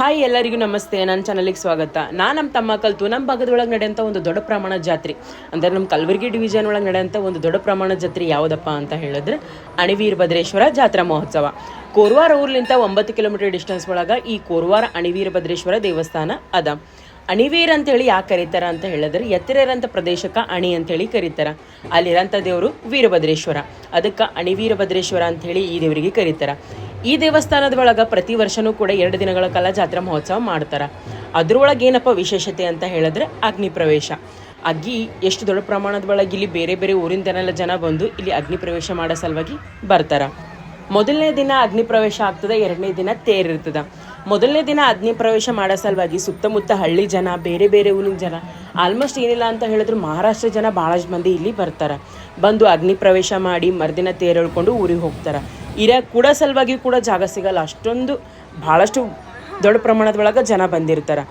Hi ಎಲ್ಲರಿಗೂ ನಮಸ್ತೆ. ನನ್ನ ಚಾನಲಿಗೆ ಸ್ವಾಗತ. ನಮ್ಮ ತಮ್ಮ ಕಲ್ತು ನಮ್ಮ ಭಾಗದೊಳಗೆ ನಡೆಯುವಂಥ ಒಂದು ದೊಡ್ಡ ಪ್ರಮಾಣದ ಜಾತ್ರೆ ಅಂದರೆ ನಮ್ಮ ಕಲಬುರಗಿ ಡಿವಿಷನ್ ಒಳಗೆ ನಡೆಯುವಂಥ ಒಂದು ದೊಡ್ಡ ಪ್ರಮಾಣದ ಜಾತ್ರೆ ಯಾವುದಪ್ಪ ಅಂತ ಹೇಳಿದ್ರೆ ಅಣಿವೀರಭದ್ರೇಶ್ವರ ಜಾತ್ರಾ ಮಹೋತ್ಸವ. ಕೋರವಾರ ಊರ್ಲಿಂದ 9 ಕಿಲೋಮೀಟರ್ ಡಿಸ್ಟೆನ್ಸ್ ಒಳಗೆ ಈ ಕೋರವಾರ ಅಣಿವೀರಭದ್ರೇಶ್ವರ ದೇವಸ್ಥಾನ ಅದ. ಅಣಿವೀರ ಅಂತೇಳಿ ಯಾಕೆ ಕರೀತಾರ ಅಂತ ಹೇಳಿದ್ರೆ ಎತ್ತರಿರಂಥ ಪ್ರದೇಶಕ್ಕೆ ಅಣಿ ಅಂತೇಳಿ ಕರೀತಾರೆ. ಅಲ್ಲಿರೋಂಥ ದೇವರು ವೀರಭದ್ರೇಶ್ವರ, ಅದಕ್ಕೆ ಅಣಿವೀರಭದ್ರೇಶ್ವರ ಅಂಥೇಳಿ ಈ ದೇವರಿಗೆ ಕರೀತಾರೆ. ಈ ದೇವಸ್ಥಾನದ ಒಳಗೆ ಪ್ರತಿ ವರ್ಷವೂ ಕೂಡ 2 ದಿನಗಳ ಕಾಲ ಜಾತ್ರಾ ಮಹೋತ್ಸವ ಮಾಡ್ತಾರೆ. ಅದ್ರೊಳಗೆ ಏನಪ್ಪ ವಿಶೇಷತೆ ಅಂತ ಹೇಳಿದ್ರೆ ಅಗ್ನಿ ಪ್ರವೇಶ. ಅಗ್ಗಿ ಎಷ್ಟು ದೊಡ್ಡ ಪ್ರಮಾಣದ ಒಳಗೆ ಇಲ್ಲಿ ಬೇರೆ ಬೇರೆ ಊರಿಂದನೆಲ್ಲ ಜನ ಬಂದು ಇಲ್ಲಿ ಅಗ್ನಿ ಪ್ರವೇಶ ಮಾಡೋ ಸಲುವಾಗಿ ಬರ್ತಾರೆ. ಮೊದಲನೇ ದಿನ ಅಗ್ನಿ ಪ್ರವೇಶ ಆಗ್ತದೆ, 2ನೇ ದಿನ ತೇರಿರ್ತದೆ. ಮೊದಲನೇ ದಿನ ಅಗ್ನಿ ಪ್ರವೇಶ ಮಾಡೋ ಸಲುವಾಗಿ ಸುತ್ತಮುತ್ತ ಹಳ್ಳಿ ಜನ, ಬೇರೆ ಬೇರೆ ಊರಿನ ಜನ, ಆಲ್ಮೋಸ್ಟ್ ಏನಿಲ್ಲ ಅಂತ ಹೇಳಿದ್ರು ಮಹಾರಾಷ್ಟ್ರ ಜನ ಭಾಳಷ್ಟು ಮಂದಿ ಇಲ್ಲಿ ಬರ್ತಾರೆ. ಬಂದು ಅಗ್ನಿ ಪ್ರವೇಶ ಮಾಡಿ ಮರುದಿನ ತೇರು ಎಳ್ಕೊಂಡು ಊರಿಗೆ ಹೋಗ್ತಾರೆ. ಕೂಡ ಸಲುವಾಗಿ ಕೂಡ ಜಾಗ ಸಿಗಲ್ಲ, ಅಷ್ಟೊಂದು ಭಾಳಷ್ಟು ದೊಡ್ಡ ಪ್ರಮಾಣದ ಒಳಗೆ ಜನ ಬಂದಿರ್ತಾರೆ.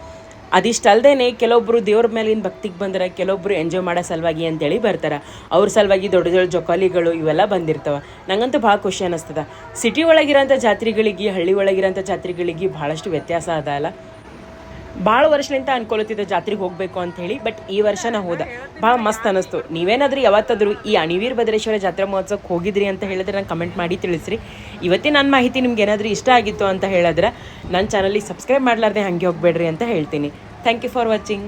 ಅದಿಷ್ಟಲ್ದೇ ಕೆಲವೊಬ್ಬರು ದೇವ್ರ ಮೇಲಿನ ಭಕ್ತಿಗೆ ಬಂದರೆ, ಕೆಲವೊಬ್ಬರು ಎಂಜಾಯ್ ಮಾಡೋ ಸಲುವಾಗಿ ಅಂತೇಳಿ ಬರ್ತಾರೆ. ಅವ್ರ ಸಲುವಾಗಿ ದೊಡ್ಡ ದೊಡ್ಡ ಜೊಕಾಲಿಗಳು ಇವೆಲ್ಲ ಬಂದಿರ್ತವೆ. ನಂಗಂತೂ ಭಾಳ ಖುಷಿ ಅನ್ನಿಸ್ತದೆ. ಸಿಟಿ ಒಳಗಿರೋಂಥ ಜಾತ್ರೆಗಳಿಗೆ ಹಳ್ಳಿ ಒಳಗಿರೋಂಥ ಜಾತ್ರೆಗಳಿಗೆ ಭಾಳಷ್ಟು ವ್ಯತ್ಯಾಸ ಅದ ಅಲ್ಲ. ಭಾಳ ವರ್ಷಲಿಂದ ಅನ್ಕೊಳತಿದ್ದ ಜಾತ್ರೆಗೆ ಹೋಗಬೇಕು ಅಂಥೇಳಿ, ಬಟ್ ಈ ವರ್ಷ ನಾ ಹೋದ ಭಾಳ ಮಸ್ತ್ ಅನ್ನಿಸ್ತು. ನೀವೇನಾದರೂ ಯಾವತ್ತಾದರೂ ಈ ಅಣಿವೀರಭದ್ರೇಶ್ವರ ಜಾತ್ರಾ ಮಹೋತ್ಸವಕ್ಕೆ ಹೋಗಿದ್ರಿ ಅಂತ ಹೇಳಿದ್ರೆ ನಂಗೆ ಕಮೆಂಟ್ ಮಾಡಿ ತಿಳಿಸ್ರಿ. ಇವತ್ತಿನ ನನ್ನ ಮಾಹಿತಿ ನಿಮ್ಗೆ ಏನಾದರೂ ಇಷ್ಟ ಆಗಿತ್ತು ಅಂತ ಹೇಳಿದ್ರೆ ನನ್ನ ಚಾನಲಿಗೆ ಸಬ್ಸ್ಕ್ರೈಬ್ ಮಾಡಲಾರ್ದೆ ಹಾಗೆ ಹೋಗಬೇಡ್ರಿ ಅಂತ ಹೇಳ್ತೀನಿ. Thank you for watching.